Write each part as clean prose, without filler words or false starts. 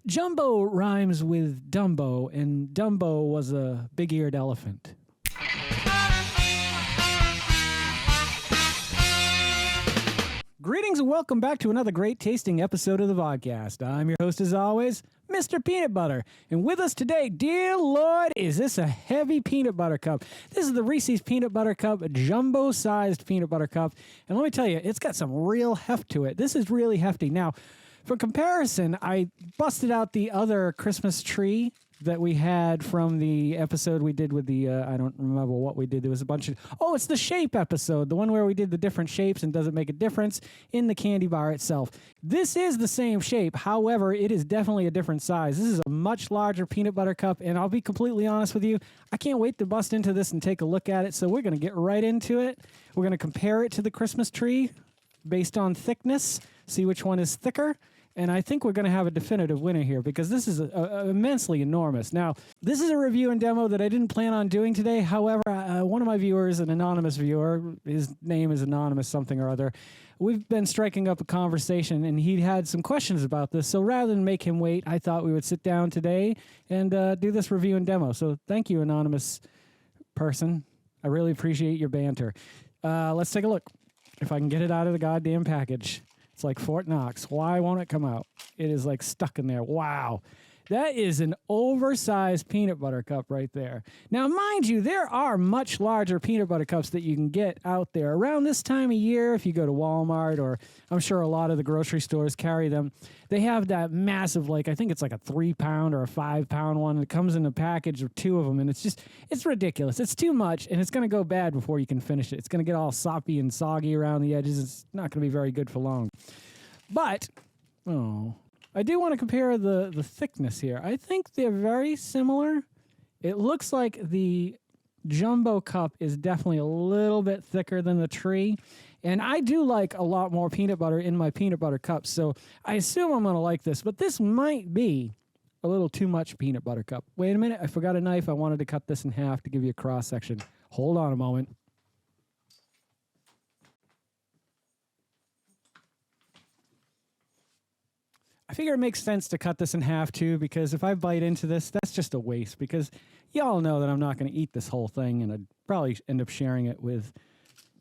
Jumbo rhymes with Dumbo, and Dumbo was a big-eared elephant. Greetings and welcome back to another great tasting episode of the Vodkast. I'm your host as always, Mr. Peanut Butter. And with us today, dear Lord, is this a heavy peanut butter cup. This is the Reese's Peanut Butter Cup, a jumbo-sized peanut butter cup. And let me tell you, it's got some real heft to it. This is really hefty. Now, for comparison, I busted out the other Christmas tree that we had from the episode we did with the, I don't remember what we did. There was a bunch of, it's the shape episode, the one where we did the different shapes and does it make a difference in the candy bar itself. This is the same shape. However, it is definitely a different size. This is a much larger peanut butter cup, and I'll be completely honest with you, I can't wait to bust into this and take a look at it. So we're going to get right into it. We're going to compare it to the Christmas tree based on thickness, see which one is thicker. And I think we're going to have a definitive winner here because this is immensely enormous. Now, this is a review and demo that I didn't plan on doing today. However, one of my viewers, an anonymous viewer, his name is Anonymous something or other, we've been striking up a conversation, and he had some questions about this. So rather than make him wait, I thought we would sit down today and do this review and demo. So thank you, anonymous person. I really appreciate your banter. Let's take a look. If I can get it out of the goddamn package. It's like Fort Knox. Why won't it come out? It is like stuck in there. Wow. That is an oversized peanut butter cup right there. Now, mind you, there are much larger peanut butter cups that you can get out there. Around this time of year, if you go to Walmart, or I'm sure a lot of the grocery stores carry them, they have that massive, I think it's like a 3-pound or a 5-pound one. It comes in a package of 2 of them, and it's ridiculous. It's too much, and it's going to go bad before you can finish it. It's going to get all soppy and soggy around the edges. It's not going to be very good for long. But, I do want to compare the thickness here. I think they're very similar. It looks like the jumbo cup is definitely a little bit thicker than the tree. And I do like a lot more peanut butter in my peanut butter cups. So I assume I'm going to like this. But this might be a little too much peanut butter cup. Wait a minute. I forgot a knife. I wanted to cut this in half to give you a cross section. Hold on a moment. I figure it makes sense to cut this in half, too, because if I bite into this, that's just a waste, because y'all know that I'm not going to eat this whole thing, and I'd probably end up sharing it with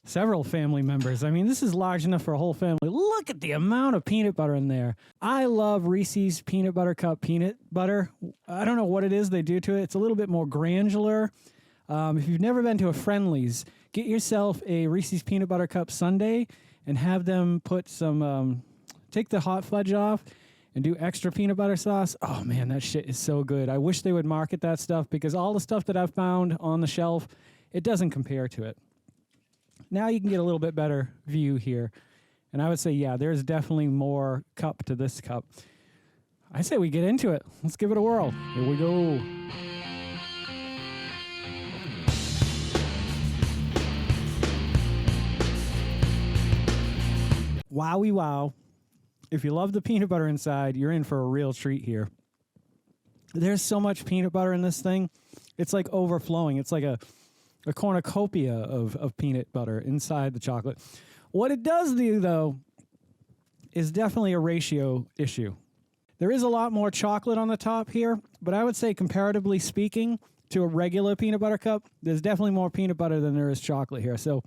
several family members. I mean, this is large enough for a whole family. Look at the amount of peanut butter in there. I love Reese's Peanut Butter Cup peanut butter. I don't know what it is they do to it. It's a little bit more granular. If you've never been to a Friendly's, get yourself a Reese's Peanut Butter Cup sundae and have them put some, take the hot fudge off, and do extra peanut butter sauce. Oh, man, that shit is so good. I wish they would market that stuff because all the stuff that I've found on the shelf, it doesn't compare to it. Now you can get a little bit better view here. And I would say, yeah, there's definitely more cup to this cup. I say we get into it. Let's give it a whirl. Here we go. Wowie wow. If you love the peanut butter inside, you're in for a real treat here. There's so much peanut butter in this thing. It's like overflowing. It's like a cornucopia of peanut butter inside the chocolate. What it does do, though, is definitely a ratio issue. There is a lot more chocolate on the top here, but I would say comparatively speaking to a regular peanut butter cup, there's definitely more peanut butter than there is chocolate here. So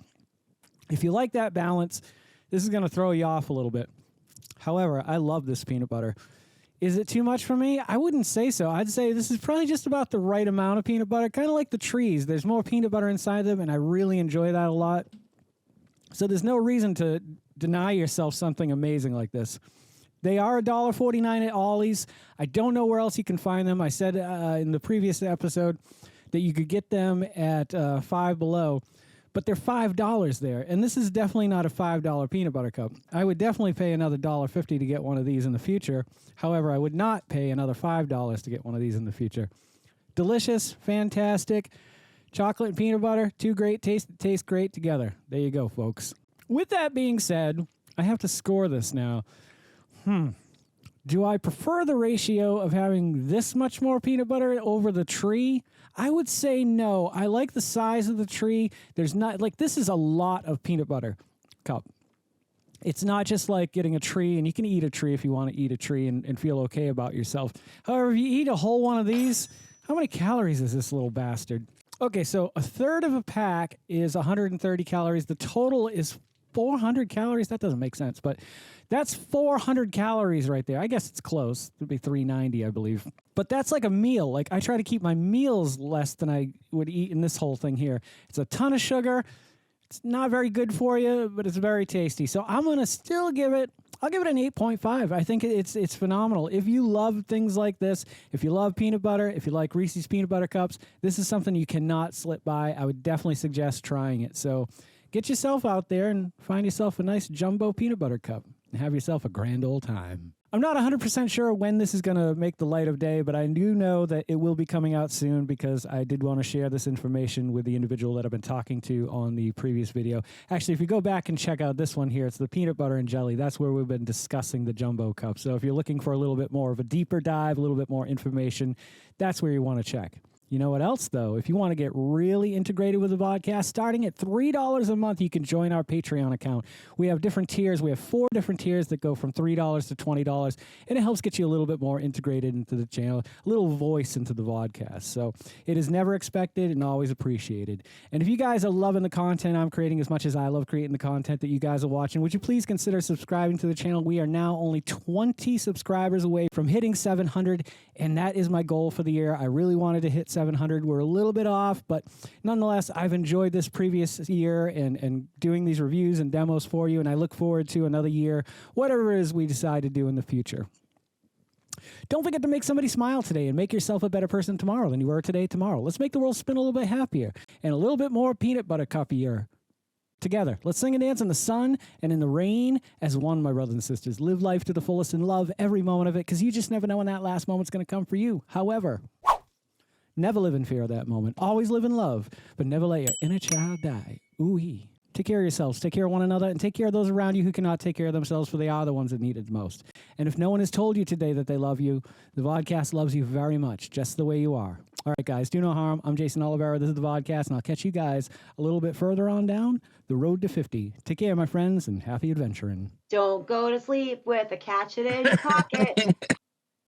if you like that balance, this is going to throw you off a little bit. However, I love this peanut butter. Is it too much for me? I wouldn't say so. I'd say this is probably just about the right amount of peanut butter, kind of like the trees. There's more peanut butter inside them, and I really enjoy that a lot. So there's no reason to deny yourself something amazing like this. They are $1.49 at Ollie's. I don't know where else you can find them. I said in the previous episode that you could get them at Five Below. But they're $5 there, and this is definitely not a $5 peanut butter cup. I would definitely pay another $1.50 to get one of these in the future. However, I would not pay another $5 to get one of these in the future. Delicious, fantastic, chocolate and peanut butter, two great tastes that taste great together. There you go, folks. With that being said, I have to score this now. Do I prefer the ratio of having this much more peanut butter over the tree? I would say no. I like the size of the tree. There's not, this is a lot of peanut butter cup. It's not just like getting a tree, and you can eat a tree if you want to eat a tree and feel okay about yourself. However, if you eat a whole one of these, how many calories is this little bastard? Okay, so a third of a pack is 130 calories. The total is 400 calories. That doesn't make sense, but that's 400 calories right there. I guess it's close. It would be 390, I believe. But that's like a meal. Like, I try to keep my meals less than I would eat in this whole thing here. It's a ton of sugar. It's not very good for you, but it's very tasty. So I'm going to still give it, I'll give it an 8.5. I think it's phenomenal. If you love things like this, if you love peanut butter, if you like Reese's Peanut Butter Cups, this is something you cannot slip by. I would definitely suggest trying it. So get yourself out there and find yourself a nice jumbo peanut butter cup and have yourself a grand old time. I'm not 100% sure when this is going to make the light of day, but I do know that it will be coming out soon because I did want to share this information with the individual that I've been talking to on the previous video. Actually, if you go back and check out this one here, it's the peanut butter and jelly. That's where we've been discussing the jumbo cup. So if you're looking for a little bit more of a deeper dive, a little bit more information, that's where you want to check. You know what else, though? If you want to get really integrated with the Vodkast, starting at $3 a month, you can join our Patreon account. We have different tiers. We have 4 different tiers that go from $3 to $20, and it helps get you a little bit more integrated into the channel, a little voice into the Vodkast. So it is never expected and always appreciated. And if you guys are loving the content I'm creating as much as I love creating the content that you guys are watching, would you please consider subscribing to the channel? We are now only 20 subscribers away from hitting 700, and that is my goal for the year. I really wanted to hit 700. We're a little bit off, but nonetheless, I've enjoyed this previous year and doing these reviews and demos for you, and I look forward to another year, whatever it is we decide to do in the future. Don't forget to make somebody smile today and make yourself a better person tomorrow than you were today tomorrow. Let's make the world spin a little bit happier and a little bit more peanut butter cuppier. Together, let's sing and dance in the sun and in the rain as one, my brothers and sisters. Live life to the fullest and love every moment of it, because you just never know when that last moment's going to come for you. However, never live in fear of that moment. Always live in love, but never let your inner child die. Ooh-wee. Take care of yourselves, take care of one another, and take care of those around you who cannot take care of themselves, for they are the ones that need it most. And if no one has told you today that they love you, the Vodkast loves you very much, just the way you are. All right, guys, do no harm. I'm Geycen Oliveira. This is the Vodkast, and I'll catch you guys a little bit further on down the road to 50. Take care, my friends, and happy adventuring. Don't go to sleep with a catch it in your pocket.